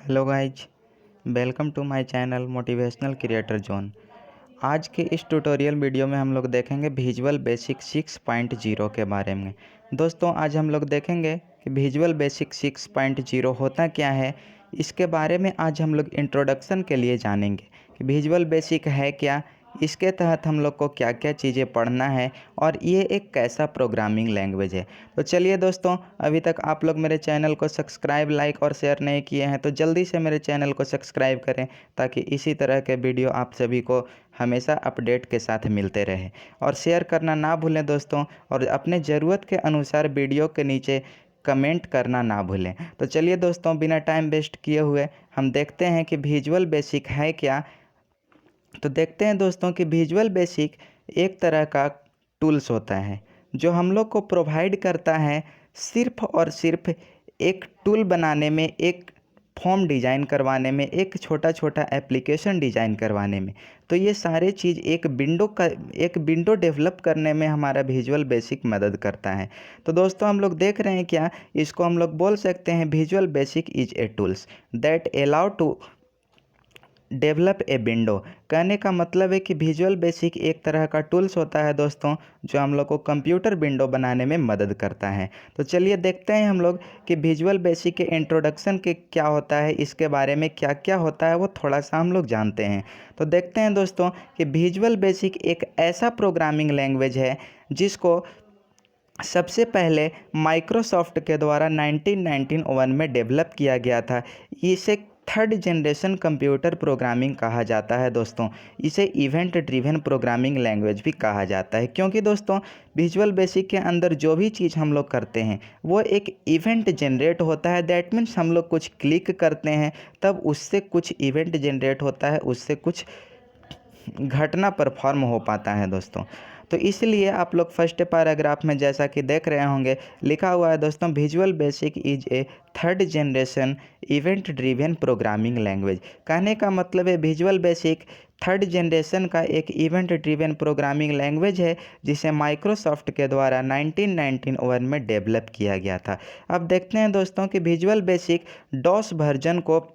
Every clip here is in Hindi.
Hello guys, welcome to my channel motivational creator zone. आज के इस ट्यूटोरियल वीडियो में हम लोग देखेंगे विजुअल बेसिक 6.0 के बारे में। दोस्तों, आज हम लोग देखेंगे कि विजुअल बेसिक 6.0 होता क्या है। इसके बारे में आज हम लोग इंट्रोडक्शन के लिए जानेंगे कि विजुअल बेसिक है क्या, इसके तहत हम लोग को क्या क्या चीज़ें पढ़ना है और ये एक कैसा प्रोग्रामिंग लैंग्वेज है। तो चलिए दोस्तों, अभी तक आप लोग मेरे चैनल को सब्सक्राइब, लाइक और शेयर नहीं किए हैं तो जल्दी से मेरे चैनल को सब्सक्राइब करें ताकि इसी तरह के वीडियो आप सभी को हमेशा अपडेट के साथ मिलते रहे। और शेयर करना ना भूलें दोस्तों, और अपने ज़रूरत के अनुसार वीडियो के नीचे कमेंट करना ना भूलें। तो चलिए दोस्तों, बिना टाइम वेस्ट किए हुए हम देखते हैं कि विजुअल बेसिक है क्या। तो देखते हैं दोस्तों कि विजुअल बेसिक एक तरह का टूल्स होता है जो हम लोग को प्रोवाइड करता है सिर्फ और सिर्फ एक टूल बनाने में, एक फॉर्म डिज़ाइन करवाने में, एक छोटा छोटा एप्लीकेशन डिज़ाइन करवाने में। तो ये सारे चीज़ एक विंडो डेवलप करने में हमारा विजुअल बेसिक मदद करता है। तो दोस्तों, हम लोग देख रहे हैं क्या, इसको हम लोग बोल सकते हैं visual basic is a tools that allow to develop a window. कहने का मतलब है कि विजुअल बेसिक एक तरह का टूल्स होता है दोस्तों, जो हम लोग को कंप्यूटर विंडो बनाने में मदद करता है। तो चलिए देखते हैं हम लोग कि विजुअल बेसिक के इंट्रोडक्शन के क्या होता है, इसके बारे में क्या क्या होता है वो थोड़ा सा हम लोग जानते हैं। तो देखते हैं दोस्तों कि विजुअल बेसिक एक ऐसा प्रोग्रामिंग लैंग्वेज है जिसको सबसे पहले माइक्रोसॉफ्ट के द्वारा 1991 में डेवलप किया गया था। इसे थर्ड जनरेशन कंप्यूटर प्रोग्रामिंग कहा जाता है दोस्तों। इसे इवेंट ड्रिवन प्रोग्रामिंग लैंग्वेज भी कहा जाता है, क्योंकि दोस्तों विजुअल बेसिक के अंदर जो भी चीज़ हम लोग करते हैं वो एक इवेंट जनरेट होता है। दैट मीन्स हम लोग कुछ क्लिक करते हैं तब उससे कुछ इवेंट जनरेट होता है, उससे कुछ घटना परफॉर्म हो पाता है दोस्तों। तो इसलिए आप लोग फर्स्ट पैराग्राफ में जैसा कि देख रहे होंगे लिखा हुआ है दोस्तों, visual basic is A third generation event driven programming language. कहने का मतलब है विजुअल बेसिक थर्ड जनरेशन का एक इवेंट ड्रिवन प्रोग्रामिंग लैंग्वेज है जिसे माइक्रोसॉफ्ट के द्वारा 1991 में डेवलप किया गया था। अब देखते हैं दोस्तों कि विजुअल बेसिक डॉस वर्जन को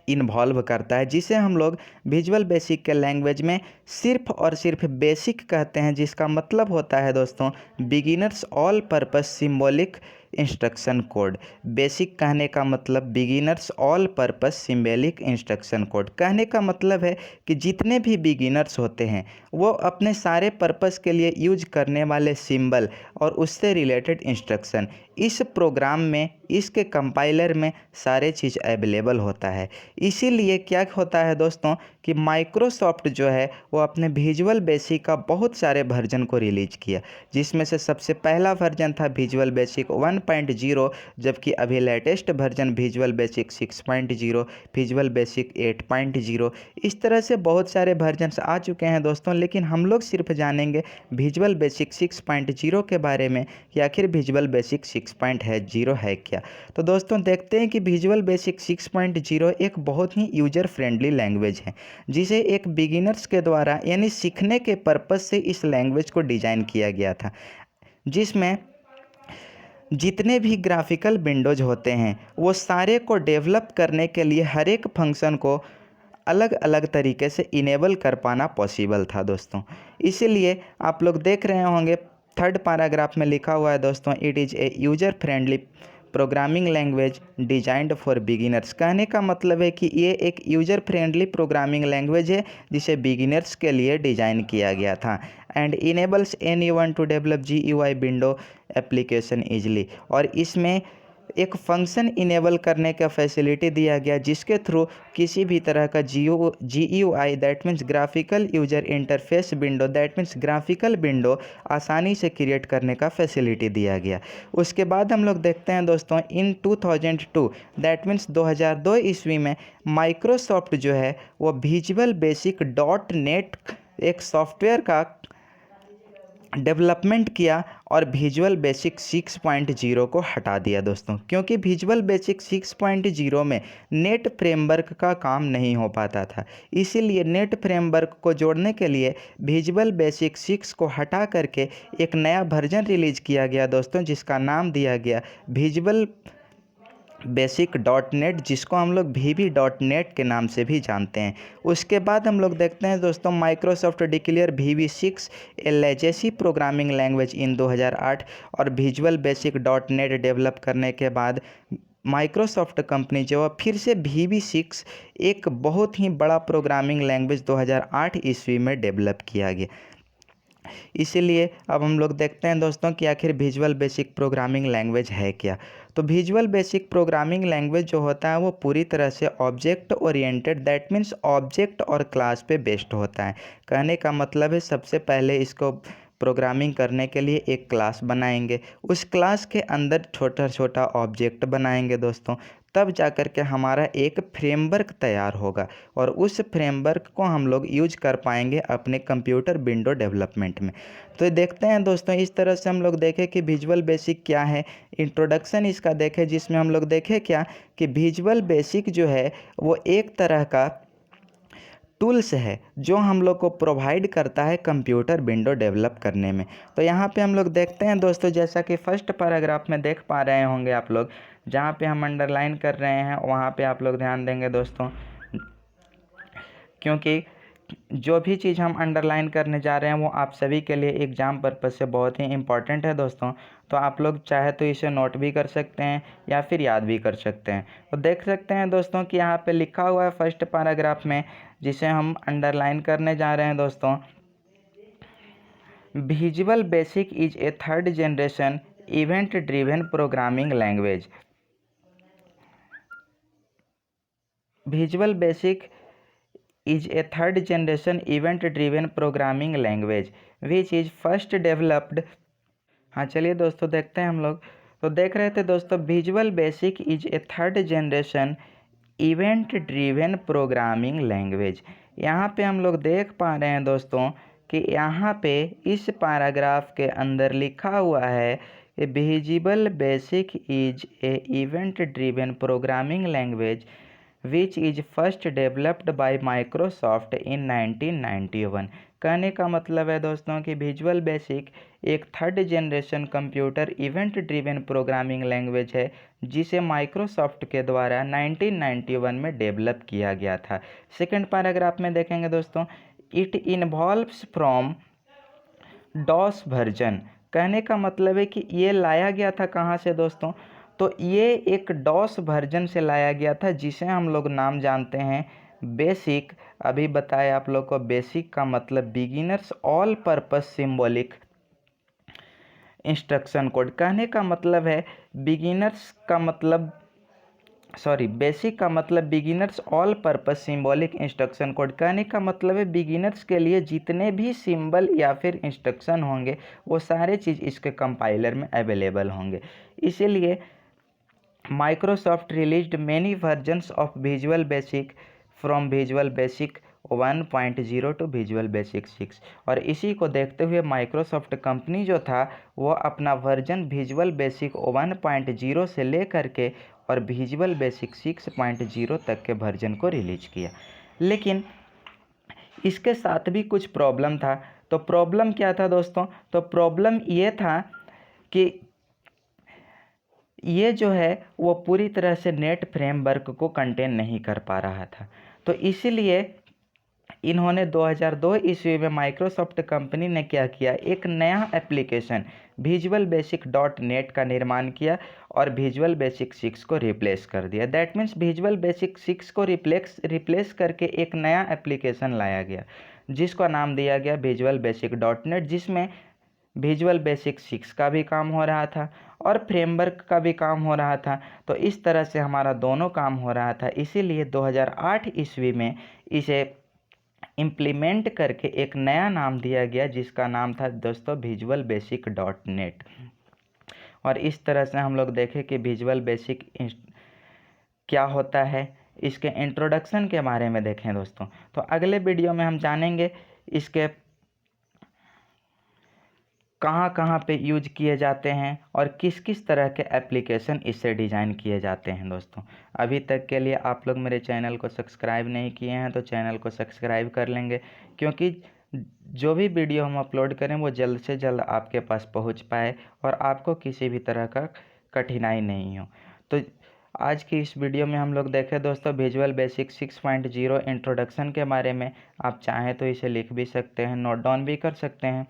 इन्वॉल्व करता है, जिसे हम लोग विजुअल बेसिक के लैंग्वेज में सिर्फ और सिर्फ बेसिक कहते हैं, जिसका मतलब होता है दोस्तों beginners all purpose symbolic instruction code. Basic कहने का मतलब beginners all purpose symbolic instruction code. कहने का मतलब है कि जितने भी बिगिनर्स होते हैं वो अपने सारे पर्पस के लिए यूज करने वाले सिंबल और उससे रिलेटेड इंस्ट्रक्शन इस प्रोग्राम में, इसके कंपाइलर में सारे चीज़ अवेलेबल होता है। इसीलिए क्या होता है दोस्तों कि माइक्रोसॉफ्ट जो है वो अपने विजुअल बेसिक का बहुत सारे वर्जन को रिलीज किया, जिसमें से सबसे पहला वर्जन था विजुअल बेसिक 1.0, जबकि अभी latest version visual basic 6.0, visual basic 8.0, इस तरह से बहुत सारे वर्जन्स आ चुके हैं दोस्तों। लेकिन हम लोग सिर्फ जानेंगे विजुअल बेसिक 6.0 के बारे में कि आखिर विजुअल बेसिक 6.0 है क्या। तो दोस्तों देखते हैं कि विजुअल बेसिक 6.0 एक बहुत ही यूजर फ्रेंडली लैंग्वेज है, जिसे एक बिगिनर्स के द्वारा यानी सीखने के पर्पस से इस लैंग्वेज को डिज़ाइन किया गया था, जिसमें जितने भी ग्राफिकल विंडोज होते हैं वो सारे को डेवलप करने के लिए हर एक फंक्शन को अलग अलग तरीके से इनेबल कर पाना पॉसिबल था दोस्तों। इसीलिए आप लोग देख रहे होंगे थर्ड पैराग्राफ में लिखा हुआ है दोस्तों, it is a user friendly programming language designed for beginners. कहने का मतलब है कि ये एक यूजर फ्रेंडली प्रोग्रामिंग लैंग्वेज है जिसे बिगिनर्स के लिए डिज़ाइन किया गया था and enables anyone to develop GUI window application easily. और इसमें एक फंक्शन इनेबल करने का फैसिलिटी दिया गया जिसके थ्रू किसी भी तरह का GUI that means graphical user interface window, that means graphical window आसानी से क्रिएट करने का फैसिलिटी दिया गया। उसके बाद हम लोग देखते हैं दोस्तों इन 2002 दैट मीन्स 2002 ईस्वी में माइक्रोसॉफ्ट जो है वो विजुअल बेसिक .NET एक सॉफ्टवेयर का डेवलपमेंट किया और विजुअल बेसिक 6.0 को हटा दिया दोस्तों, क्योंकि विजुअल बेसिक 6.0 में नेट फ्रेमवर्क का काम नहीं हो पाता था। इसीलिए नेट फ्रेमवर्क को जोड़ने के लिए विजुअल बेसिक 6 को हटा करके एक नया वर्जन रिलीज किया गया दोस्तों, जिसका नाम दिया गया विजुअल बेसिक डॉट नेट, जिसको हम लोग VB.NET के नाम से भी जानते हैं। उसके बाद हम लोग देखते हैं दोस्तों, Microsoft declare VB6 A legacy programming language in 2008। और विजुअल बेसिक .NET डेवलप करने के बाद माइक्रोसॉफ्ट कंपनी जो है फिर से VB6 एक बहुत ही बड़ा प्रोग्रामिंग लैंग्वेज 2008 ईस्वी में डेवलप किया गया। इसीलिए अब हम लोग देखते हैं दोस्तों कि आखिर विजुअल बेसिक प्रोग्रामिंग लैंग्वेज है क्या। तो विजुअल बेसिक प्रोग्रामिंग लैंग्वेज जो होता है वो पूरी तरह से object oriented, that means object और क्लास पे बेस्ड होता है। कहने का मतलब है सबसे पहले इसको प्रोग्रामिंग करने के लिए एक क्लास बनाएंगे, उस क्लास के अंदर छोटा छोटा ऑब्जेक्ट बनाएंगे दोस्तों, तब जाकर के हमारा एक फ्रेमवर्क तैयार होगा और उस फ्रेमवर्क को हम लोग यूज कर पाएंगे अपने कंप्यूटर विंडो डेवलपमेंट में। तो देखते हैं दोस्तों, इस तरह से हम लोग देखें कि विजुअल बेसिक क्या है, इंट्रोडक्शन इसका देखें, जिसमें हम लोग देखें क्या कि विजुअल बेसिक जो है वो एक तरह का टूल्स है जो हम लोग को प्रोवाइड करता है कंप्यूटर विंडो डेवलप करने में। तो यहाँ पे हम लोग देखते हैं दोस्तों, जैसा कि फर्स्ट पैराग्राफ में देख पा रहे होंगे आप लोग, जहाँ पे हम अंडरलाइन कर रहे हैं वहाँ पे आप लोग ध्यान देंगे दोस्तों, क्योंकि जो भी चीज़ हम अंडरलाइन करने जा रहे हैं वो आप सभी के लिए एग्ज़ाम पर्पज़ से बहुत ही इम्पॉर्टेंट है दोस्तों। तो आप लोग चाहे तो इसे नोट भी कर सकते हैं या फिर याद भी कर सकते हैं। तो देख सकते हैं दोस्तों कि यहाँ पे लिखा हुआ है फर्स्ट पैराग्राफ में, जिसे हम अंडरलाइन करने जा रहे हैं दोस्तों, visual basic is A third generation event driven programming language. Visual basic is a third generation event driven programming language which is first developed। हाँ चलिए दोस्तों देखते हैं हम लोग। तो देख रहे थे दोस्तों, visual basic is A third generation event driven programming language. यहाँ पे हम लोग देख पा रहे हैं दोस्तों कि यहाँ पे इस पैराग्राफ के अंदर लिखा हुआ है visual basic is a event driven programming language which is first developed by Microsoft in 1991। कहने का मतलब है दोस्तों कि विजुअल बेसिक एक third generation computer event driven programming language है जिसे माइक्रोसॉफ्ट के द्वारा 1991 में डेवलप किया गया था। सेकंड पैराग्राफ में देखेंगे दोस्तों, it involves from DOS version. कहने का मतलब है कि ये लाया गया था कहाँ से दोस्तों, तो ये एक डॉस वर्जन से लाया गया था जिसे हम लोग नाम जानते हैं बेसिक। अभी बताया आप लोग को, बेसिक का मतलब beginners all purpose symbolic instruction code. कहने का मतलब है बिगिनर्स का मतलब बेसिक का मतलब beginners all purpose symbolic instruction code. कहने का मतलब है बिगिनर्स के लिए जितने भी सिंबल या फिर इंस्ट्रक्शन होंगे वो सारे चीज़ इसके कंपाइलर में अवेलेबल होंगे। इसीलिए Microsoft released many versions of visual basic from visual basic 1.0 to visual basic 6। और इसी को देखते हुए माइक्रोसॉफ्ट कंपनी जो था वो अपना वर्जन विजुअल बेसिक 1.0 से लेकर के और विजुअल बेसिक 6.0 तक के वर्जन को रिलीज किया। लेकिन इसके साथ भी कुछ प्रॉब्लम था। तो प्रॉब्लम क्या था दोस्तों, तो प्रॉब्लम ये था कि ये जो है वो पूरी तरह से नेट फ्रेमवर्क को कंटेन नहीं कर पा रहा था। तो इसीलिए इन्होंने 2002 ईस्वी में माइक्रोसॉफ्ट कंपनी ने क्या किया, एक नया एप्लीकेशन विजुअल बेसिक .NET का निर्माण किया और विजुअल बेसिक 6 को रिप्लेस कर दिया। दैट मीन्स विजुअल बेसिक 6 को रिप्लेस करके एक नया एप्लीकेशन लाया गया जिसका नाम दिया गया विजुअल बेसिक .NET, जिसमें विजुअल बेसिक 6 का भी काम हो रहा था और फ्रेमवर्क का भी काम हो रहा था। तो इस तरह से हमारा दोनों काम हो रहा था। इसीलिए 2008 ईस्वी में इसे इम्प्लीमेंट करके एक नया नाम दिया गया जिसका नाम था दोस्तों विजुअल बेसिक .NET। और इस तरह से हम लोग देखें कि विजुअल बेसिक क्या होता है, इसके इंट्रोडक्शन के बारे में देखें दोस्तों। तो अगले वीडियो में हम जानेंगे इसके कहाँ कहाँ पे यूज किए जाते हैं और किस किस तरह के एप्लीकेशन इससे डिज़ाइन किए जाते हैं दोस्तों। अभी तक के लिए आप लोग मेरे चैनल को सब्सक्राइब नहीं किए हैं तो चैनल को सब्सक्राइब कर लेंगे, क्योंकि जो भी वीडियो हम अपलोड करें वो जल्द से जल्द आपके पास पहुंच पाए और आपको किसी भी तरह का कठिनाई नहीं हो। तो आज की इस वीडियो में हम लोग देखें दोस्तों विजुअल बेसिक 6.0 इंट्रोडक्शन के बारे में। आप चाहें तो इसे लिख भी सकते हैं, नोट डाउन भी कर सकते हैं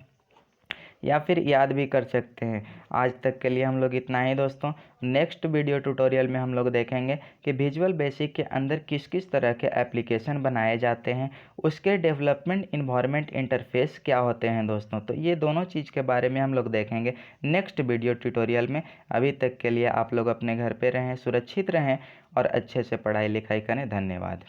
या फिर याद भी कर सकते हैं। आज तक के लिए हम लोग इतना ही दोस्तों। नेक्स्ट वीडियो ट्यूटोरियल में हम लोग देखेंगे कि विजुअल बेसिक के अंदर किस किस तरह के एप्लीकेशन बनाए जाते हैं, उसके डेवलपमेंट इन्वायरमेंट इंटरफेस क्या होते हैं दोस्तों। तो ये दोनों चीज़ के बारे में हम लोग देखेंगे नेक्स्ट वीडियो ट्यूटोरियल में। अभी तक के लिए आप लोग अपने घर पे रहें, सुरक्षित रहें और अच्छे से पढ़ाई लिखाई करें। धन्यवाद।